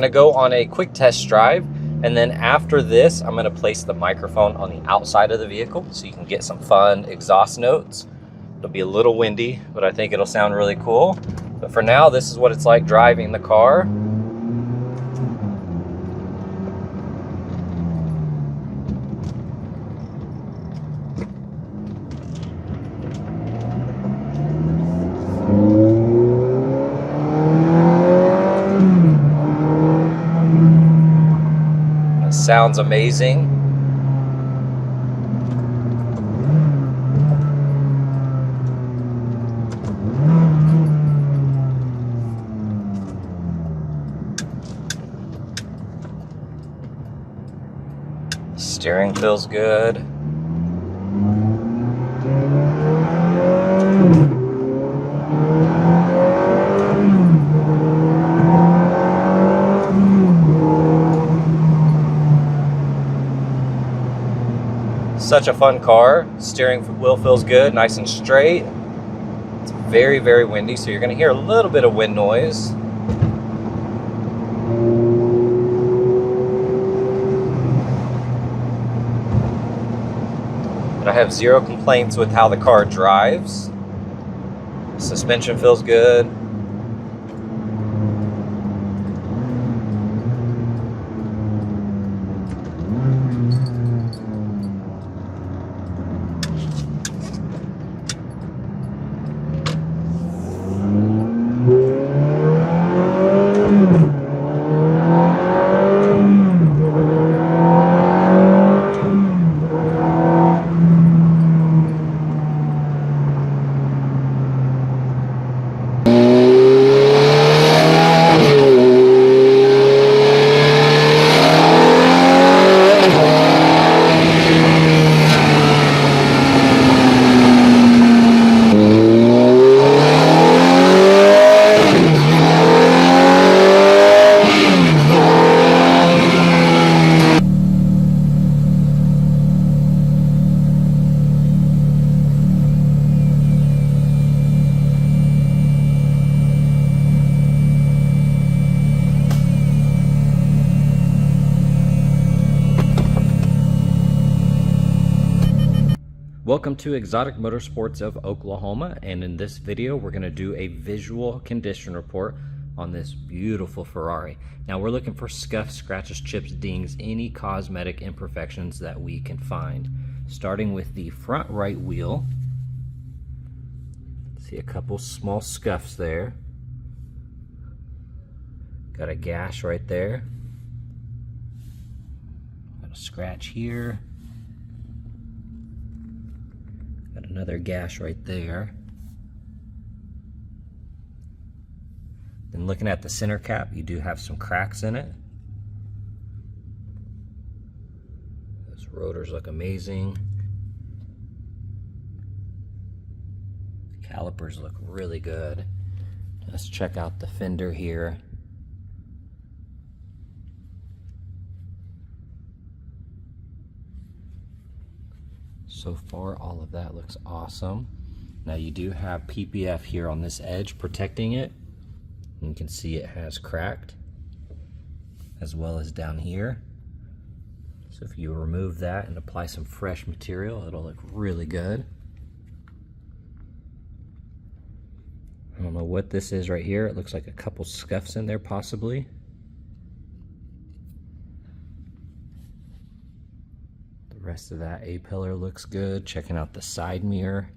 gonna go on a quick test drive, and then after this, I'm gonna place the microphone on the outside of the vehicle so you can get some fun exhaust notes. It'll be a little windy, but I think it'll sound really cool. But for now, this is what it's like driving the car. It sounds amazing. Steering feels good. Such a fun car. Steering wheel feels good, nice and straight. It's very, very windy, so you're going to hear a little bit of wind noise. But I have zero complaints with how the car drives. Suspension feels good. Welcome to Exotic Motorsports of Oklahoma, and in this video we're going to do a visual condition report on this beautiful Ferrari. Now we're looking for scuffs, scratches, chips, dings, any cosmetic imperfections that we can find. Starting with the front right wheel, see a couple small scuffs there. Got a gash right there. Got a scratch here. Got another gash right there. Then looking at the center cap, you do have some cracks in it. Those rotors look amazing. The calipers look really good. Let's check out the fender here. So far, all of that looks awesome. Now you do have PPF here on this edge protecting it. You can see it has cracked, as well as down here. So if you remove that and apply some fresh material, it'll look really good. I don't know what this is right here. It looks like a couple scuffs in there possibly. Rest of that A-pillar looks good. Checking out the side mirror.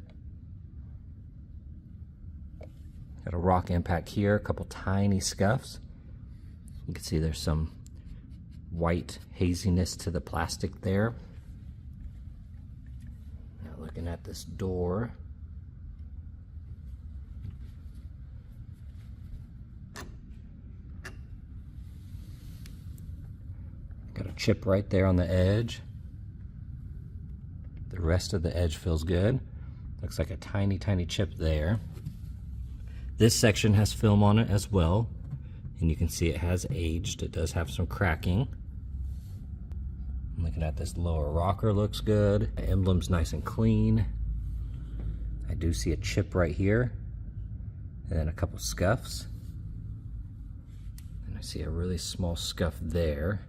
Got a rock impact here, a couple tiny scuffs. You can see there's some white haziness to the plastic there. Now looking at this door. Got a chip right there on the edge. The rest of the edge feels good. Looks like a tiny, tiny chip there. This section has film on it as well, and you can see it has aged. It does have some cracking. I'm looking at this lower rocker, looks good. The emblem's nice and clean. I do see a chip right here, and then a couple scuffs. And I see a really small scuff there.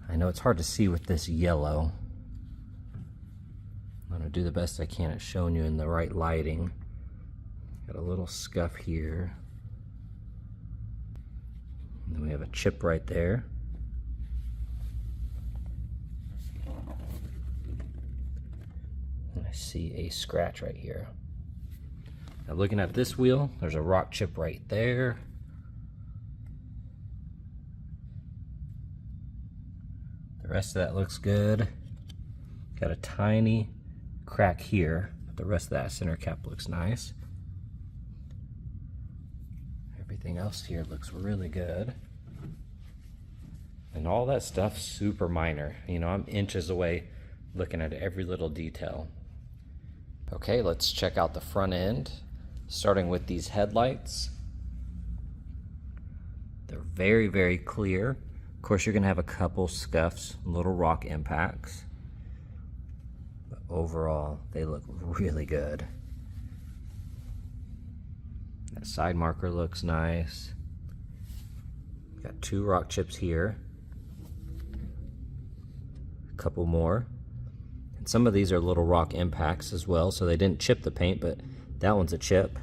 I know it's hard to see with this yellow. I'm gonna do the best I can at showing you in the right lighting. Got a little scuff here. And then we have a chip right there. And I see a scratch right here. Now looking at this wheel, there's a rock chip right there. The rest of that looks good. Got a tiny crack here, but the rest of that center cap looks nice. Everything else here looks really good. And all that stuff's super minor. You know, I'm inches away looking at every little detail. Okay, let's check out the front end, starting with these headlights. They're very, very clear. Of course, you're gonna have a couple scuffs, little rock impacts. But overall, they look really good. That side marker looks nice. Got 2 rock chips here. A couple more. And some of these are little rock impacts as well, so they didn't chip the paint, but that one's a chip.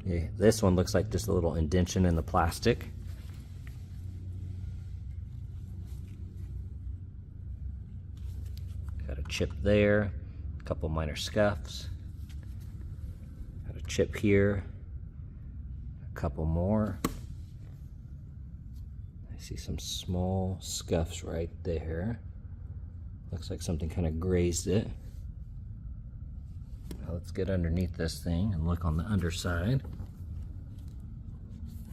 Yeah, this one looks like just a little indentation in the plastic. Got a chip there, a couple minor scuffs. Got a chip here, a couple more. I see some small scuffs right there. Looks like something kind of grazed it. Now let's get underneath this thing and look on the underside.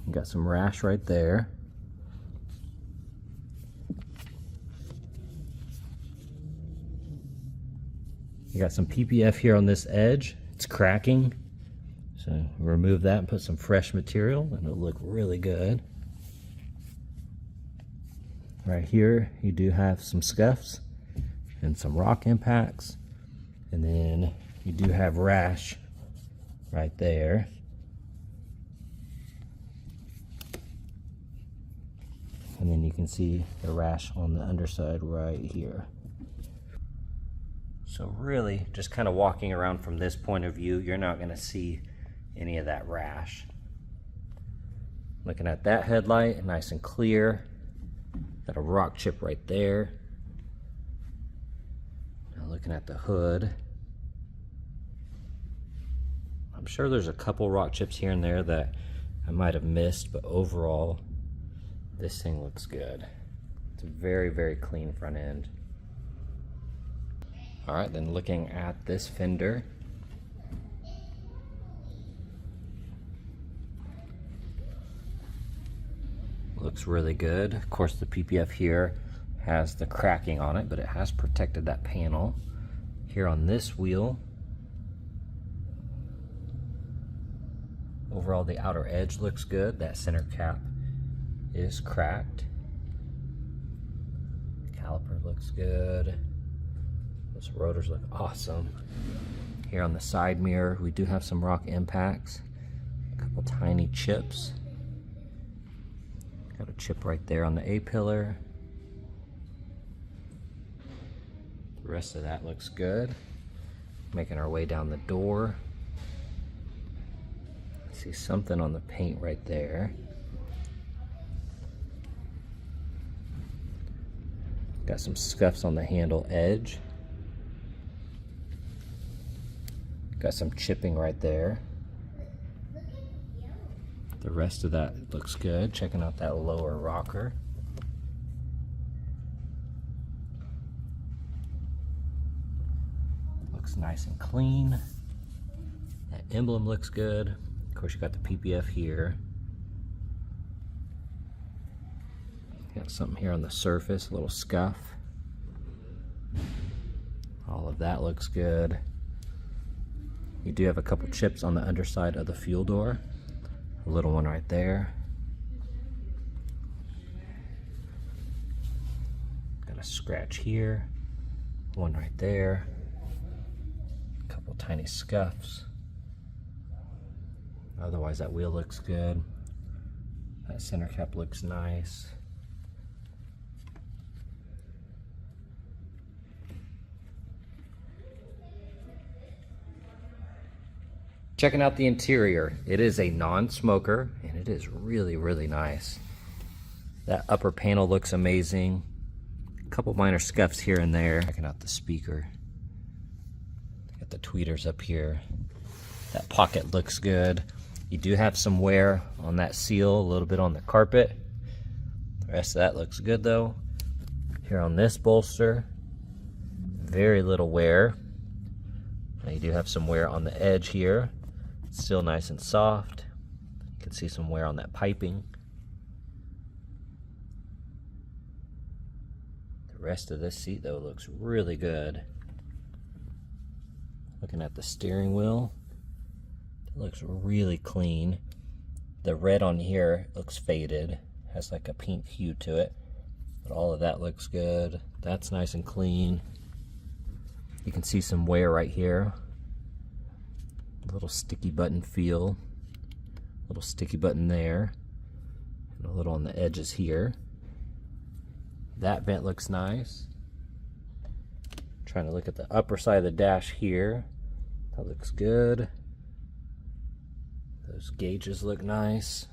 You got some rash right there. You got some PPF here on this edge. It's cracking. So remove that and put some fresh material and it'll look really good. Right here you do have some scuffs and some rock impacts, and then you do have rash right there. And then you can see the rash on the underside right here. So really, just kind of walking around from this point of view, you're not gonna see any of that rash. Looking at that headlight, nice and clear. Got a rock chip right there. Now looking at the hood, I'm sure there's a couple rock chips here and there that I might have missed, but overall, this thing looks good. It's a very, very clean front end. All right, then looking at this fender, looks really good. Of course, the PPF here has the cracking on it, but it has protected that panel. Here on this wheel, overall the outer edge looks good. That center cap is cracked. Caliper looks good. Those rotors look awesome. Here on the side mirror, we do have some rock impacts, a couple tiny chips. Got a chip right there on the A-pillar. The rest of that looks good. Making our way down the door. See something on the paint right there. Got some scuffs on the handle edge. Got some chipping right there. The rest of that looks good. Checking out that lower rocker. Looks nice and clean. That emblem looks good. Of course, you got the PPF here. Got something here on the surface, a little scuff. All of that looks good. You do have a couple chips on the underside of the fuel door. A little one right there. Got a scratch here. One right there. A couple tiny scuffs. Otherwise, that wheel looks good. That center cap looks nice. Checking out the interior. It is a non-smoker and it is really, really nice. That upper panel looks amazing. A couple minor scuffs here and there. Checking out the speaker. Got the tweeters up here. That pocket looks good. You do have some wear on that seal, a little bit on the carpet. The rest of that looks good though. Here on this bolster, very little wear. Now you do have some wear on the edge here. Still nice and soft. You can see some wear on that piping. The rest of this seat though looks really good. Looking at the steering wheel, it looks really clean. The red on here looks faded, has like a pink hue to it, but all of that looks good. That's nice and clean. You can see some wear right here. A little sticky button feel, a little sticky button there, and a little on the edges here. That vent looks nice. Trying to look at the upper side of the dash here. That looks good. Those gauges look nice.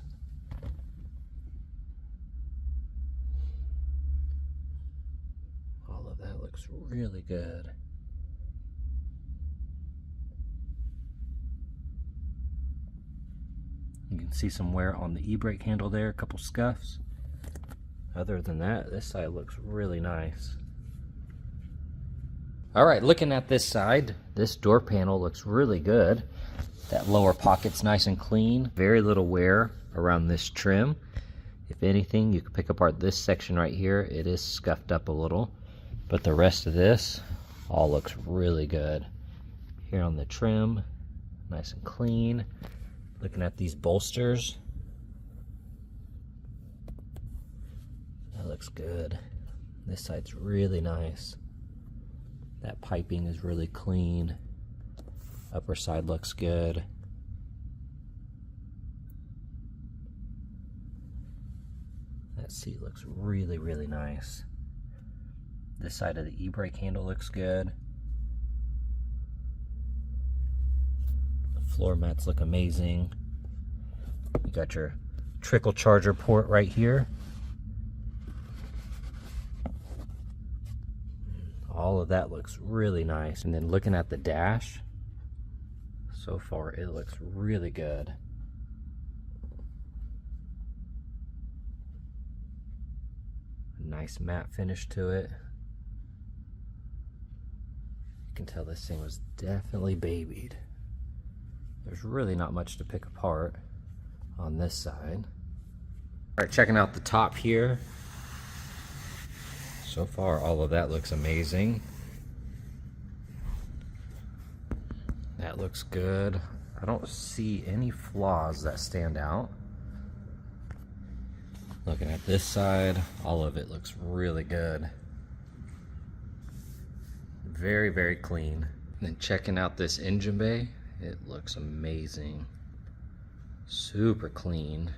All of that looks really good. You can see some wear on the e-brake handle there, a couple scuffs. Other than that, this side looks really nice. Alright, looking at this side, this door panel looks really good. That lower pocket's nice and clean. Very little wear around this trim. If anything, you can pick apart this section right here. It is scuffed up a little, but the rest of this all looks really good. Here on the trim, nice and clean. Looking at these bolsters, that looks good. This side's really nice. That piping is really clean. Upper side looks good. That seat looks really, really nice. This side of the e-brake handle looks good. Floor mats look amazing. You got your trickle charger port right here. All of that looks really nice. And then looking at the dash, so far it looks really good. A nice matte finish to it. You can tell this thing was definitely babied. There's really not much to pick apart on this side. Alright, checking out the top here. So far, all of that looks amazing. That looks good. I don't see any flaws that stand out. Looking at this side, all of it looks really good. Very, very clean. And then checking out this engine bay. It looks amazing. Super clean.